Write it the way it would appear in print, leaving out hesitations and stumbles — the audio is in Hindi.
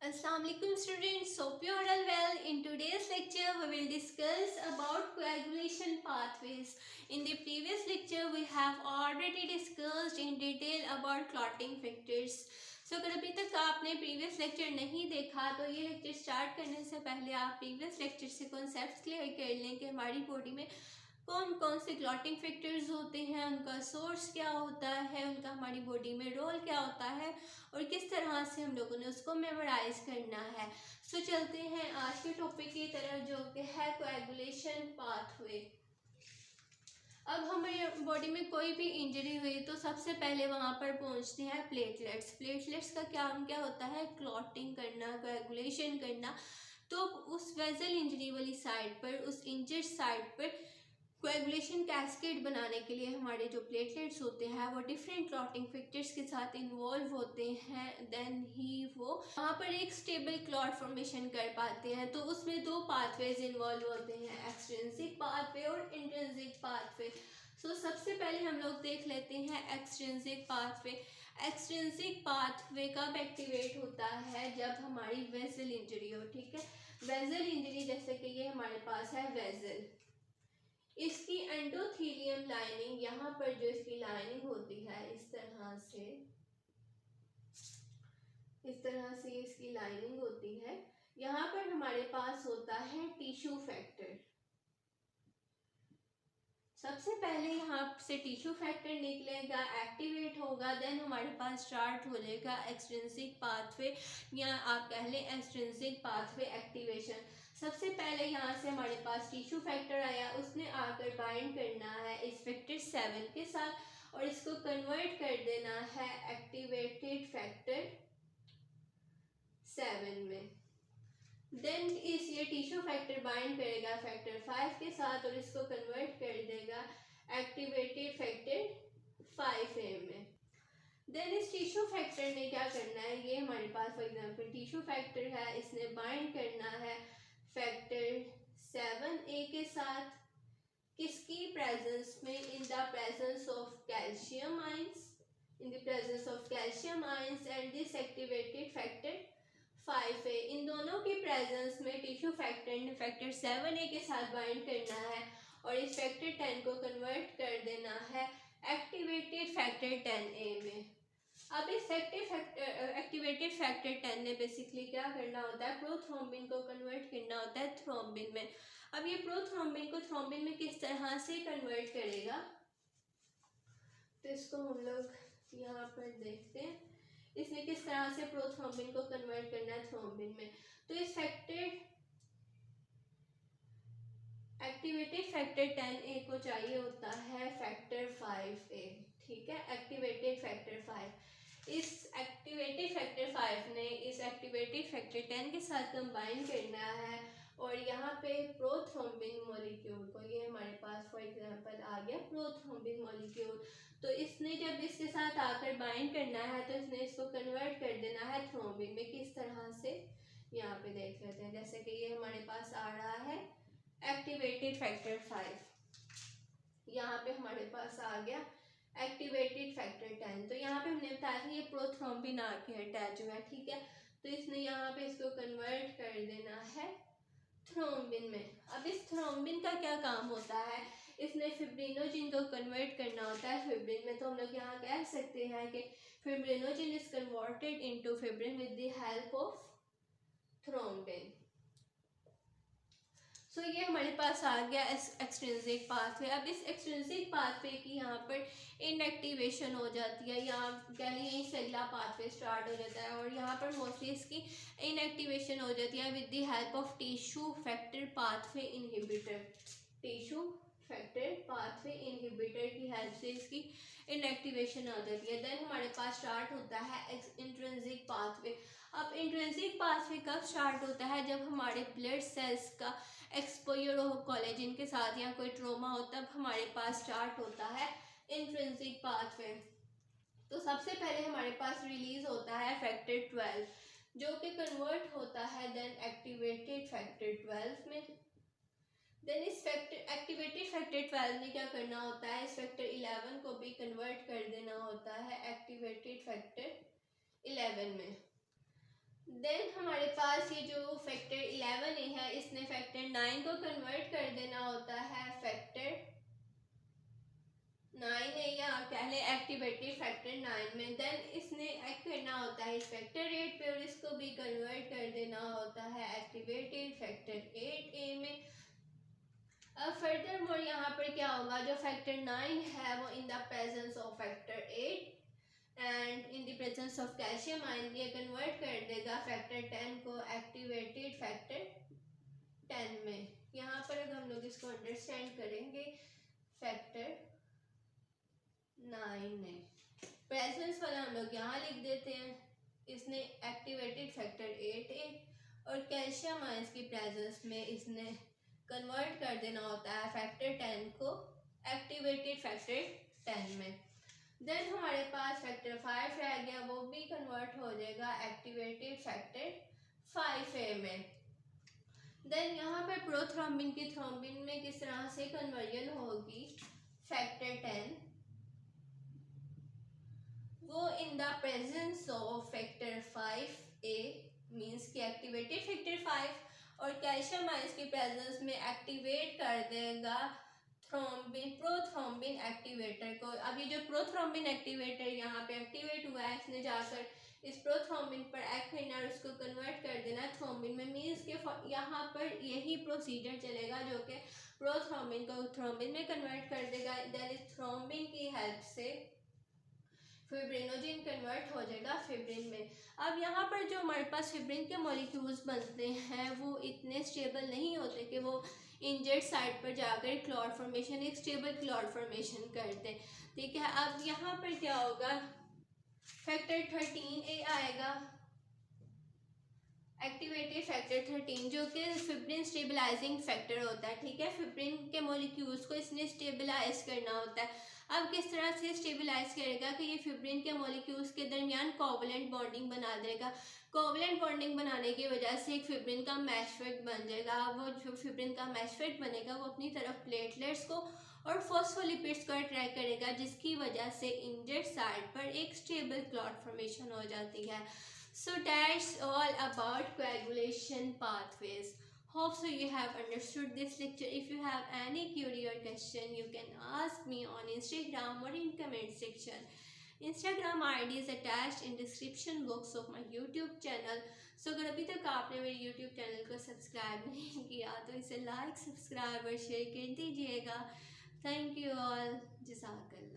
Assalamualaikum students, hope you are all well. In today's lecture we will discuss about coagulation pathways. In the previous lecture we have already discussed in detail about clotting factors. So अगर अभी तक आपने प्रीवियस लेक्चर नहीं देखा तो ये लेक्चर स्टार्ट करने से पहले आप प्रीवियस लेक्चर से कॉन्सेप्ट्स क्लियर कर लें कि हमारी बॉडी में कौन कौन से क्लॉटिंग फैक्टर्स होते हैं, उनका सोर्स क्या होता है, उनका हमारी बॉडी में रोल क्या होता है और किस तरह से हम लोगों ने उसको मेमोराइज करना है। सो चलते हैं आज के टॉपिक की तरफ जो कि है कोएगुलेशन पाथवे। अब हमारी बॉडी में कोई भी इंजरी हुई तो सबसे पहले वहाँ पर पहुँचते हैं प्लेटलेट्स। प्लेटलेट्स का काम क्या होता है? क्लॉटिंग करना, कोएगुलेशन करना। तो उस वेजल इंजरी वाली साइड पर, उस इंजर्ड साइड पर कोएगुलेशन कैस्केड बनाने के लिए हमारे जो प्लेटलेट्स होते हैं वो डिफरेंट क्लॉटिंग फैक्टर्स के साथ इन्वॉल्व होते हैं। देन ही वो वहाँ पर एक स्टेबल क्लॉट फॉर्मेशन कर पाते हैं। तो उसमें दो पाथवेज इन्वॉल्व होते हैं, एक्सट्रिंसिक पाथवे और इंट्रिंसिक पाथवे। सो सबसे पहले हम लोग देख लेते हैं एक्सट्रिंसिक पाथवे। एक्सट्रिंसिक पाथवे कब एक्टिवेट होता है? जब हमारी वेजल इंजरी हो। ठीक है, वेजल इंजरी जैसे कि ये हमारे पास है वेजल, इसकी एंडोथीलियम लाइनिंग, यहाँ पर जो इसकी लाइनिंग होती है इस तरह से इसकी लाइनिंग होती है। यहाँ पर हमारे पास होता है टिश्यू फैक्टर। सबसे पहले यहाँ से टिश्यू फैक्टर निकलेगा, एक्टिवेट होगा, देन हमारे पास स्टार्ट हो जाएगा एक्सट्रिंसिक पाथवे या आप कह लें एक्सट्रिंसिक पाथवे एक्टिवेशन। सबसे पहले यहाँ से हमारे पास टिश्यू फैक्टर आया, उसने आकर बाइंड करना है इस फैक्टर 7 के साथ और इसको कन्वर्ट कर देना है एक्टिवेटेड फैक्टर 7 में। देन इस ये टिश्यू फैक्टर बाइंड करेगा फैक्टर 5 के साथ और इसको कन्वर्ट कर देगा एक्टिवेटेड फैक्टर 5A में। देन इस टिश्यू फैक्टर ने क्या करना है? ये हमारे पास फॉर एग्जांपल टिश्यू फैक्टर है, इसने बाइंड करना है फैक्टर 7A के साथ, किसकी प्रेजेंस में? In the presence of calcium ions, in the presence of calcium ions and this activated factor 5A। इन दोनों के प्रेजेंस में टिश्यू फैक्टर ने फैक्टर 7A के साथ बाइंड करना है और इस फैक्टर 10 को कन्वर्ट कर देना है एक्टिवेटेड फैक्टर 10A में। अब इस एक्टिवेटेड फैक्टर 10 ने बेसिकली क्या करना होता है? प्रोथ्रोम्बिन को कन्वर्ट करना होता है थ्रोम्बिन में। अब ये प्रोथ्रोम्बिन को थ्रोम्बिन में किस तरह से कन्वर्ट करेगा तो इसको हम लोग यहाँ पर देखते हैं, इसने किस तरह से प्रोथ्रोम्बिन को कन्वर्ट करना है थ्रोम्बिन में। तो इस फैक्टर एक्टिवेटेड फैक्टर 10A को चाहिए होता है फैक्टर 5A। ठीक है, एक्टिवेटेड फैक्टर 5। इस एक्टिवेटेड फैक्टर 5 ने इस एक्टिवेटेड फैक्टर 10 के साथ कंबाइन करना है और यहाँ पे प्रोथ्रोम्बिन मॉलिक्यूल को, ये हमारे पास फॉर एग्जांपल आ गया प्रोथ्रोम्बिन मॉलिक्यूल, तो इसने जब इसके साथ आकर बाइंड करना है तो इसने इसको कन्वर्ट कर देना है थ्रोम्बिन में। किस तरह से? यहाँ पे देख लेते हैं, जैसे कि ये हमारे पास आ रहा है एक्टिवेटेड फैक्टर 5, यहाँ पे हमारे पास आ गया एक्टिवेटेड फैक्टर 10। तो यहाँ पे हमने बताया था ये प्रोथ्रोम्बिन आके अटैच हुआ है। ठीक है, तो इसने यहाँ पे इसको कन्वर्ट कर देना है थ्रोम्बिन में। अब इस थ्रोम्बिन का क्या काम होता है? इसने फिब्रिनोजिन को कन्वर्ट करना होता है फिब्रिन में। तो हम लोग यहाँ कह सकते हैं कि fibrinogen is converted into fibrin with the help of thrombin. So ये हमारे पास आ गया एक्सट्रिंसिक पाथवे। अब इस एक्सट्रिंसिक पाथवे की यहाँ पर इनएक्टिवेशन हो जाती है, या कह लें यहीं से अगला पाथवे स्टार्ट हो जाता है और यहाँ पर मोस्टली इसकी इनएक्टिवेशन हो जाती है with the help of tissue factor pathway inhibitor. Tissue factor pathway inhibitor की हेल्प से इसकी इनएक्टिवेशन आ जाती है। देन हमारे पास स्टार्ट होता है इंट्रिंसिक पाथवे। अब इंट्रिंसिक पाथवे कब स्टार्ट होता है? जब हमारे ब्लड सेल्स का एक्सपोजर हो कोलेजन के साथ या कोई ट्रोमा हो, तब हमारे पास स्टार्ट होता है इंट्रिंसिक पाथवे। तो सबसे पहले हमारे पास रिलीज होता है फैक्टर 12 जो कि कन्वर्ट होता है देन एक्टिवेटेड फैक्टर 12 में। देन इस फैक्टर एक्टिवेटेड फैक्टर 12 ने क्या करना होता है? इस फैक्टर 11 को भी कन्वर्ट कर देना होता है एक्टिवेटेड फैक्टर 11 में। देन हमारे पास ये जो फैक्टर 11 है, इसने फैक्टर 9 को कन्वर्ट कर देना होता है फैक्टर 9 है, या कह लें एक्टिवेटेड फैक्टर 9 में। देन इसने ऐड करना होता है इस फैक्टर 8 पे, और इसको भी कन्वर्ट कर देना होता है एक्टिवेटेड फैक्टर 8a में। अब फर्दर मोर यहाँ पर क्या होगा, जो फैक्टर 9 है वो in the presence of factor 8 and in the presence of calcium ion, ये कन्वर्ट कर देगा फैक्टर 10 को एक्टिवेटेड फैक्टर 10 में। यहाँ पर अगर हम लोग इसको अंडरस्टैंड करेंगे, फैक्टर 9 है, प्रेजेंस वाला हम लोग यहाँ लिख देते हैं, इसने एक्टिवेटेड फैक्टर 8 है, और कैल्शियम आयंस की प्रेजेंस में इसने कन्वर्ट कर देना होता है फैक्टर 10 को एक्टिवेटेड फैक्टर 10 में। देन हमारे पास फैक्टर 5 रह गया, वो भी कन्वर्ट हो जाएगा एक्टिवेटेड फैक्टर 5a में। देन यहाँ पर प्रोथ्रोम्बिन की थ्रोम्बिन में किस तरह से कन्वर्जन होगी, फैक्टर 10 वो in the presence of factor 5a means की एक्टिवेटेड फैक्टर 5 और कैल्शियम आयंस की प्रेजेंस में एक्टिवेट कर देगा थ्रोम्बिन प्रोथ्रोम्बिन एक्टिवेटर को। अब ये जो प्रोथ्रोम्बिन एक्टिवेटर यहाँ पे एक्टिवेट हुआ है, इसने जाकर इस प्रोथ्रोम्बिन पर एक्ट करना और उसको कन्वर्ट कर देना थ्रोम्बिन में। मीन्स के यहाँ पर यही प्रोसीजर चलेगा जो कि प्रोथ्रोम्बिन को थ्रोम्बिन में कन्वर्ट कर देगा। देन इस थ्रोम्बिन की हेल्प से फिब्रिनोजन कन्वर्ट हो जाएगा फिब्रिन में। अब यहाँ पर जो हमारे पास फिब्रिन के मॉलिक्यूल्स बनते हैं वो इतने स्टेबल नहीं होते कि वो इंजर्ड साइड पर जाकर क्लॉट फॉर्मेशन, एक स्टेबल क्लॉट फॉर्मेशन करते, ठीक है। अब यहाँ पर क्या होगा, फैक्टर 13a आएगा, एक्टिवेटेड फैक्टर 13 जो कि फिब्रिन स्टेबलाइजिंग फैक्टर होता है, ठीक है। फिब्रिन के मॉलिक्यूल्स को इसने स्टेबलाइज करना होता है। अब किस तरह से स्टेबलाइज करेगा कि ये फिब्रिन के मॉलिक्यूल्स के दरमियान कोवलेंट बॉन्डिंग बना देगा। कोवलेंट बॉन्डिंग बनाने की वजह से एक फिब्रिन का मैशफेट बन जाएगा। वो जो फिब्रिन का मैशफेट बनेगा वो अपनी तरफ प्लेटलेट्स को और फॉस्फोलिपिड्स को अट्रैक्ट करेगा, जिसकी वजह से इंजर्ड साइड पर एक स्टेबल क्लॉट फॉर्मेशन हो जाती है। So that's all about coagulation pathways. Hope so you have understood this lecture. If you have any query or question, you can ask me on Instagram or in comment section. Instagram ID is attached in description box of my YouTube channel. So अगर अभी तक आपने मेरे YouTube चैनल को सब्सक्राइब नहीं किया तो इसे लाइक, सब्सक्राइब और शेयर कर दीजिएगा। Thank you all. जज़ाकल्लाह।